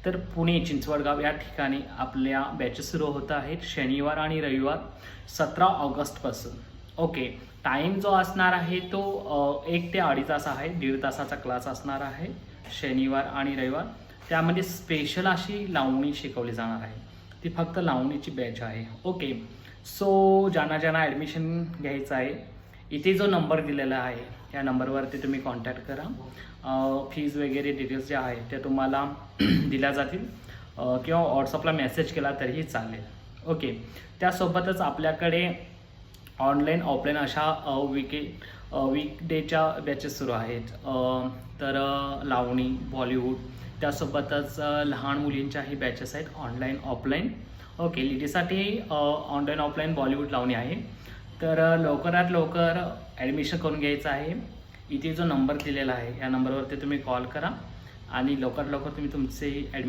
तर पुणे चिंचवडगाव या ठिकाणी आपल्या बॅचेस सुरू होत आहेत शनिवार आणि रविवार 17 ऑगस्टपासून. ओके, टाईम जो असणार आहे तो 1 ते 2.5 तास आहे. 1.5 तासाचा क्लास असणार आहे शनिवार आणि रविवार. त्यामध्ये स्पेशल अशी लावणी शिकवली जाणार आहे. ती फक्त लावणीची बॅच आहे. ओके, सो ज्यांना ॲडमिशन घ्यायचं आहे, इथे जो नंबर दिलेला आहे या नंबरवरती तुम्ही कॉन्टॅक्ट करा. फीज वगैरे डिटेल्स जे आहेत त्या तुम्हाला दिल्या जातील किंवा व्हॉट्सअपला मेसेज केला तरीही चालेल. ओके, त्यासोबतच आपल्याकडे ऑनलाईन ऑफलाईन अशा वीकडेच्या बॅचेस सुरू आहेत. तर लावणी, बॉलिवूड, त्यासोबतच लहान मुलींच्याही बॅचेस आहेत ऑनलाईन ऑफलाईन. ओके, लेडीजसाठी ऑनलाईन ऑफलाईन बॉलिवूड लावणी आहे. तर लवकरात लवकर ॲडमिशन करून घ्यायचं आहे. इथे जो नंबर दिलेला आहे या नंबरवरती तुम्ही कॉल करा आणि लवकरात लवकर तुम्ही तुमचे